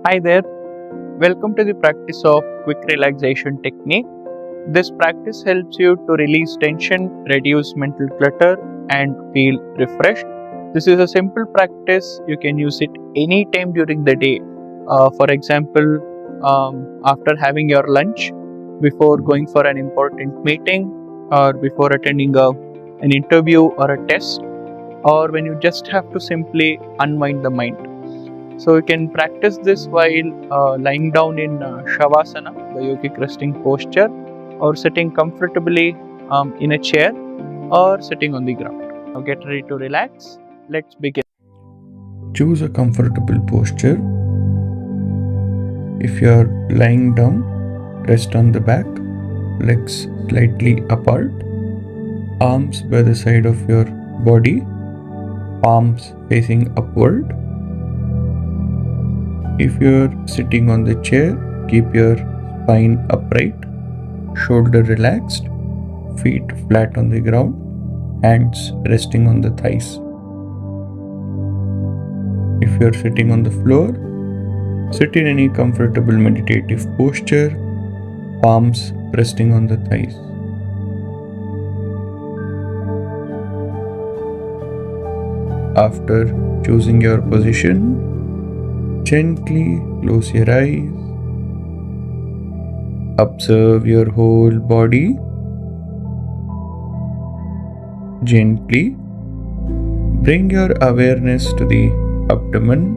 Hi there, welcome to the practice of quick relaxation technique. This practice helps you to release tension, reduce mental clutter, and feel refreshed. This is a simple practice, you can use it anytime during the day. For example, after having your lunch, before going for an important meeting, or before attending an interview or a test, or when you just have to simply unwind the mind. So you can practice this while lying down in Shavasana, the yogic resting posture, or sitting comfortably in a chair, or sitting on the ground. Now get ready to relax. Let's begin. Choose a comfortable posture. If you are lying down, rest on the back, legs slightly apart, arms by the side of your body, palms facing upward. If you are sitting on the chair, keep your spine upright, shoulder relaxed, feet flat on the ground, hands resting on the thighs. If you are sitting on the floor, sit in any comfortable meditative posture, palms resting on the thighs. After choosing your position, gently close your eyes. Observe your whole body. Gently bring your awareness to the abdomen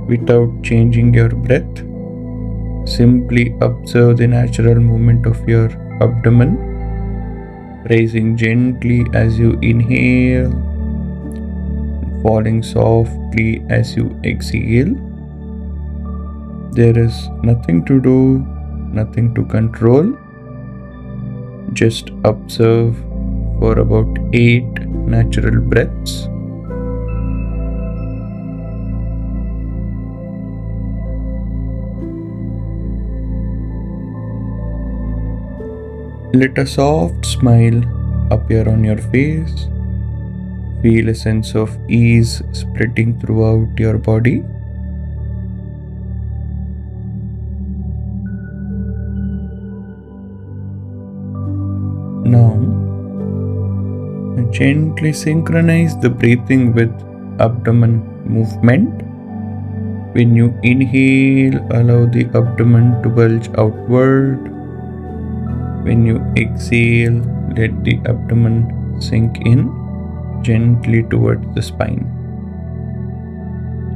without changing your breath. Simply observe the natural movement of your abdomen, rising gently as you inhale, falling softly as you exhale. There is nothing to do, nothing to control. Just observe for about 8 natural breaths. Let a soft smile appear on your face. Feel a sense of ease spreading throughout your body. Now, gently synchronize the breathing with abdomen movement. When you inhale, allow the abdomen to bulge outward. When you exhale, let the abdomen sink in gently towards the spine.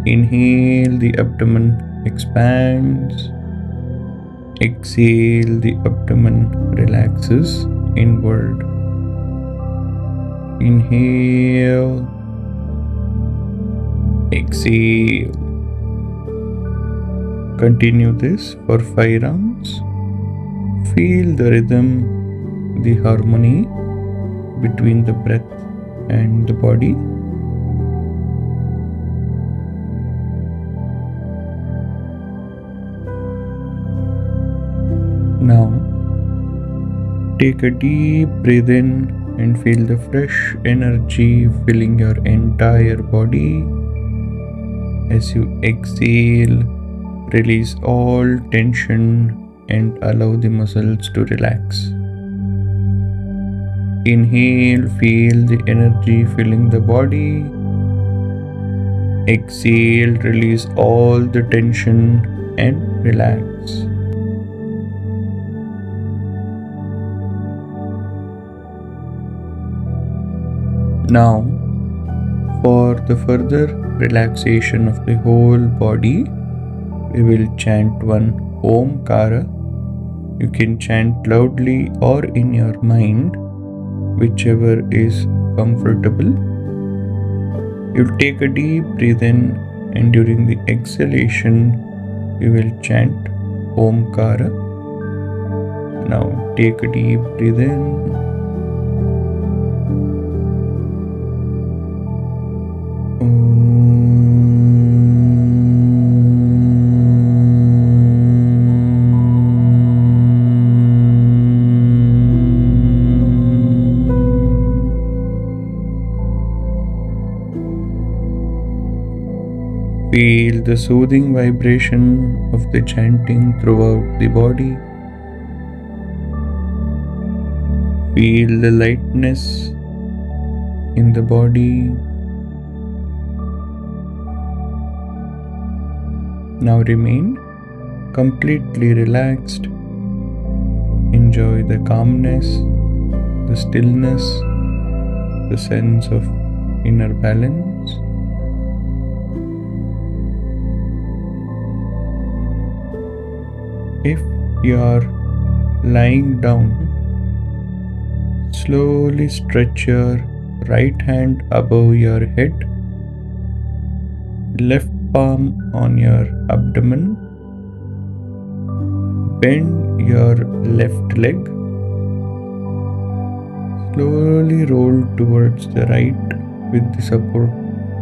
Inhale, the abdomen expands. Exhale, the abdomen relaxes inward. Inhale. Exhale. Continue this for 5 rounds. Feel the rhythm, the harmony between the breath and the body. Now, take a deep breath in and feel the fresh energy filling your entire body. As you exhale, release all tension and allow the muscles to relax. Inhale, feel the energy filling the body. Exhale, release all the tension and relax. Now, for the further relaxation of the whole body, we will chant one Omkara. You can chant loudly or in your mind, whichever is comfortable. You'll take a deep breath in, and during the exhalation, you will chant Omkara. Now take a deep breath in. Feel the soothing vibration of the chanting throughout the body. Feel the lightness in the body. Now remain completely relaxed. Enjoy the calmness, the stillness, the sense of inner balance. If you are lying down, slowly stretch your right hand above your head, left palm on your abdomen, bend your left leg, slowly roll towards the right with the support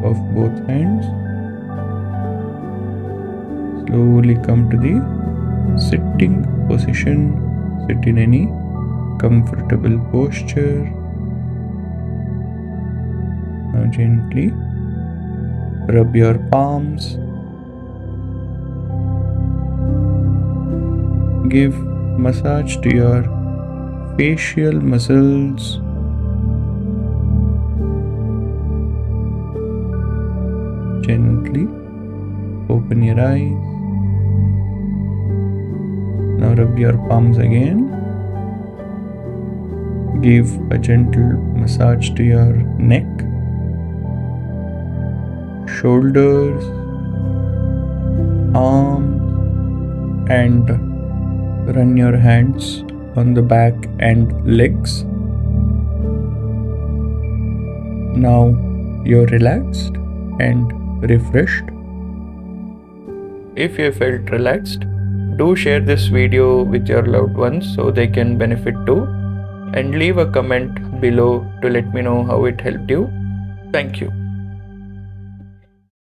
of both hands. Slowly come to the sitting position. Sit in any comfortable posture. Now gently rub your palms. Give massage to your facial muscles. Gently open your eyes. Now rub your palms again. Give a gentle massage to your neck, shoulders, arms, and run your hands on the back and legs. Now you're relaxed and refreshed. If you felt relaxed, do share this video with your loved ones so they can benefit too, and leave a comment below to let me know how it helped you. Thank you.